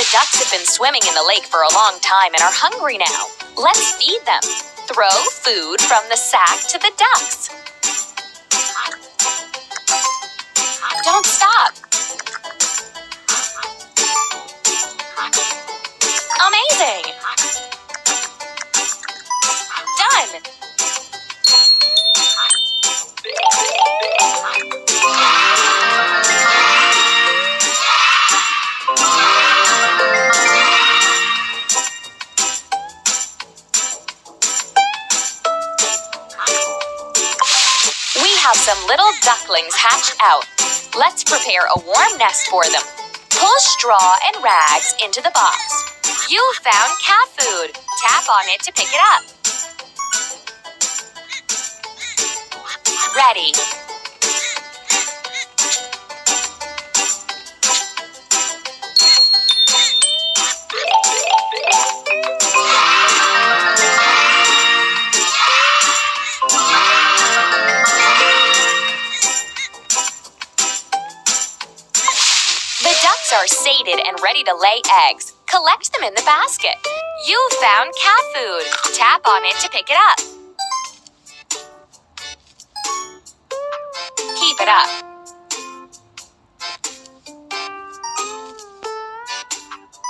The ducks have been swimming in the lake for a long time and are hungry now. Let's feed them. Throw food from the sack to the ducks. Don't stop. Amazing! Done! We have some little ducklings hatched out. Let's prepare a warm nest for them. Pull straw and rags into the box. You found cat food. Tap on it to pick it up. Ready. The ducks are sated and ready to lay eggs. Collect them in the basket. You found cat food. Tap on it to pick it up. Keep it up.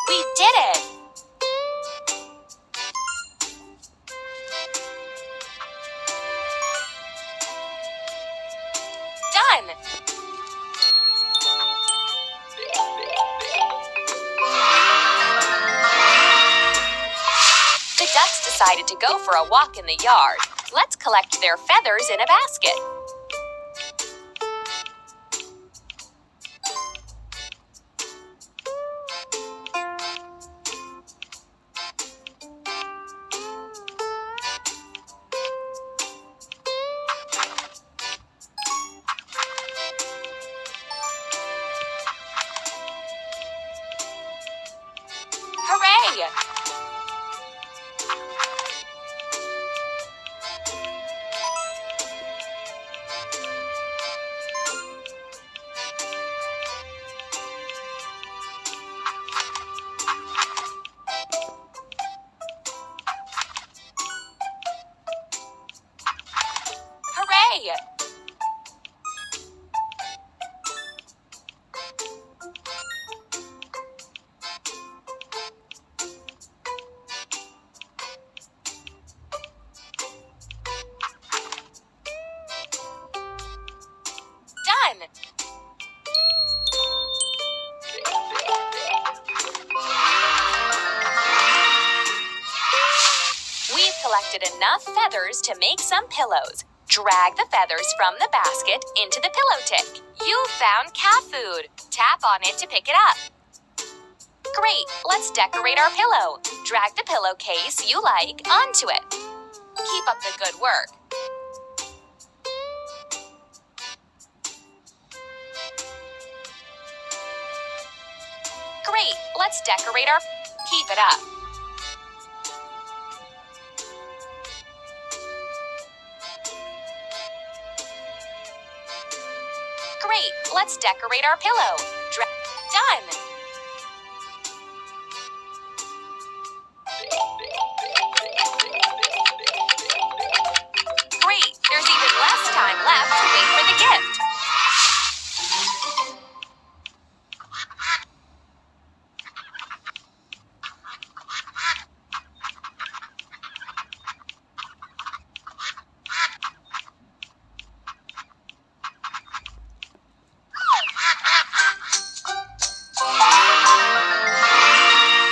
We did it! Done! The ducks decided to go for a walk in the yard. Let's collect their feathers in a basket. Hooray! Hooray! Done! We've collected enough feathers to make some pillows. Drag the feathers from the basket into the pillow tick. You found cat food. Tap on it to pick it up. Great, let's decorate our pillow. Drag the pillowcase you like onto it. Keep up the good work. Great, let's decorate our... Keep it up. Great, let's decorate our pillow. Done!